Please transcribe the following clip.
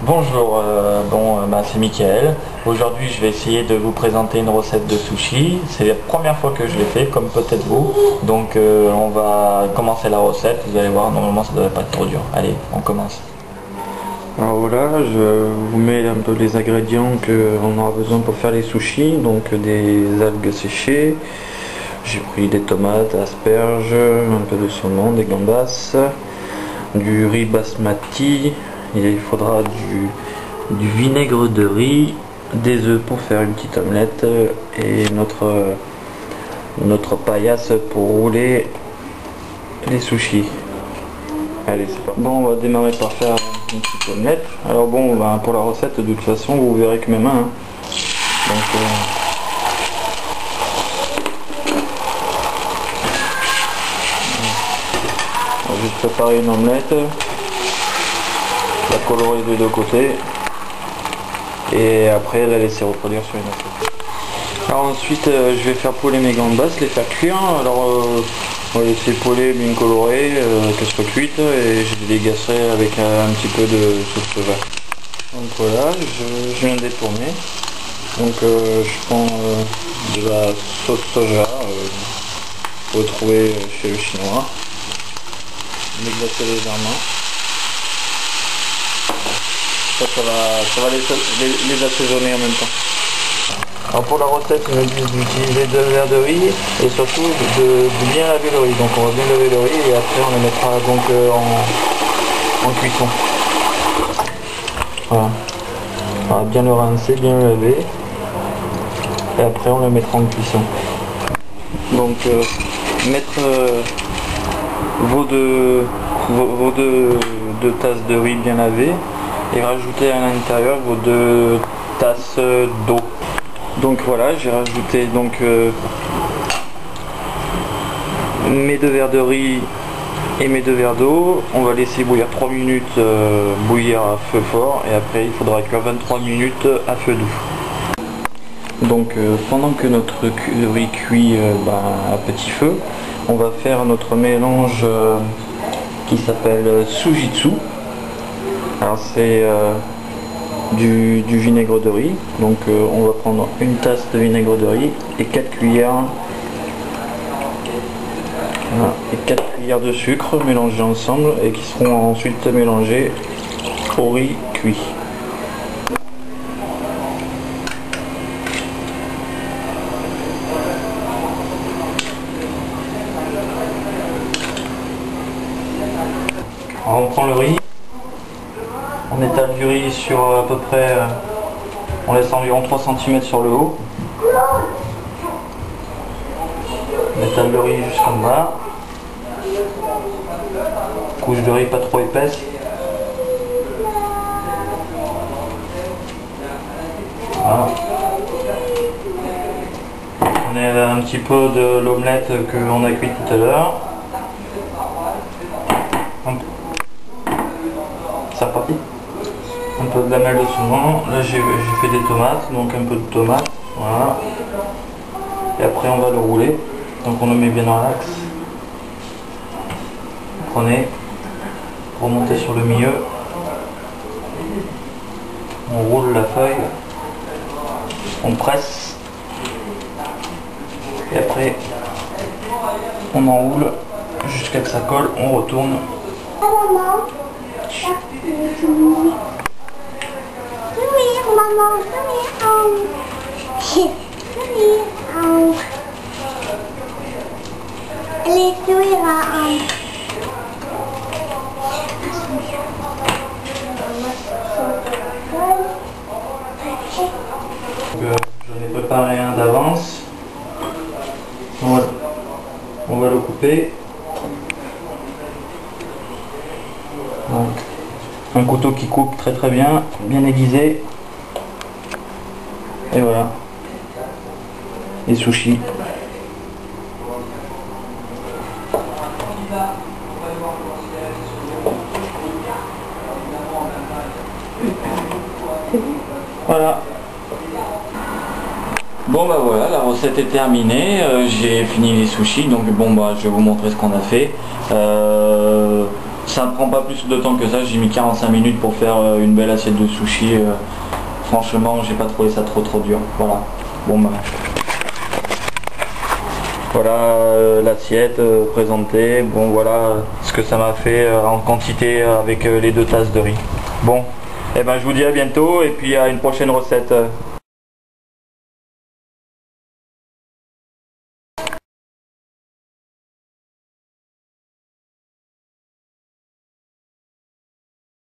Bonjour, c'est Mickaël. Aujourd'hui je vais essayer de vous présenter une recette de sushi. C'est la première fois que je l'ai fait, comme peut-être vous. Donc on va commencer la recette, vous allez voir, normalement ça ne devrait pas être trop dur. Allez, on commence. Alors voilà, je vous mets un peu les ingrédients qu'on aura besoin pour faire les sushis. Donc des algues séchées, j'ai pris des tomates, asperges, un peu de saumon, des gambas, du riz basmati. Il faudra du vinaigre de riz, des œufs pour faire une petite omelette et notre paillasse pour rouler les sushis. Allez, c'est parti. Bon, on va démarrer par faire une petite omelette. Alors bon, pour la recette, de toute façon, vous verrez que mes mains. Donc, on va juste préparer une omelette. La colorer des deux côtés et après la laisser refroidir sur une assiette. Alors ensuite je vais faire poêler mes gambas, les faire cuire. Alors on va laisser poêler bien colorées, qu'elles soient cuites, et je les dégacerai avec un petit peu de sauce soja. Donc voilà, je viens de détourner. Donc je prends de la sauce soja, vous retrouvez chez le chinois. Déglacer légèrement. Ça va les assaisonner en même temps. Alors pour la recette, je me dis d'utiliser 2 verres de riz et surtout de bien laver le riz. Donc on va bien laver le riz et après on le mettra donc en cuisson. Voilà. On va bien le rincer, bien le laver et après on le mettra en cuisson. Donc mettre vos deux tasses de riz bien lavées et rajouter à l'intérieur vos 2 tasses d'eau. Donc voilà, j'ai rajouté donc mes 2 verres de riz et mes 2 verres d'eau. On va laisser bouillir 3 minutes, bouillir à feu fort, et après il faudra cuire 23 minutes à feu doux. Donc pendant que notre riz cuit à petit feu, on va faire notre mélange qui s'appelle Sujitsu. Alors c'est du vinaigre de riz, donc on va prendre une tasse de vinaigre de riz et 4 cuillères, voilà, et 4 cuillères de sucre mélangées ensemble et qui seront ensuite mélangées au riz cuit. Alors on prend le riz. On étale du riz sur à peu près, on laisse environ 3 cm sur le haut. On étale le riz jusqu'en bas. Couche de riz pas trop épaisse. Voilà. On est un petit peu de l'omelette que l'on a cuit tout à l'heure. C'est reparti. Un peu de lamelle de saumon, là j'ai fait des tomates, donc un peu de tomates, voilà. Et après on va le rouler, donc on le met bien dans l'axe. Prenez, remontez sur le milieu, on roule la feuille, on presse, et après on enroule jusqu'à ce que ça colle, on retourne. J'en ai préparé un d'avance. On va le couper. Donc, un couteau qui coupe très bien aiguisé. Et voilà, les sushis. Voilà. Bon voilà, la recette est terminée, j'ai fini les sushis, donc je vais vous montrer ce qu'on a fait. ça ne prend pas plus de temps que ça, j'ai mis 45 minutes pour faire une belle assiette de sushi. Franchement, j'ai pas trouvé ça trop dur. Voilà. Bon bah. Voilà l'assiette présentée. Bon voilà ce que ça m'a fait en quantité avec les 2 tasses de riz. Bon, et ben je vous dis à bientôt et puis à une prochaine recette.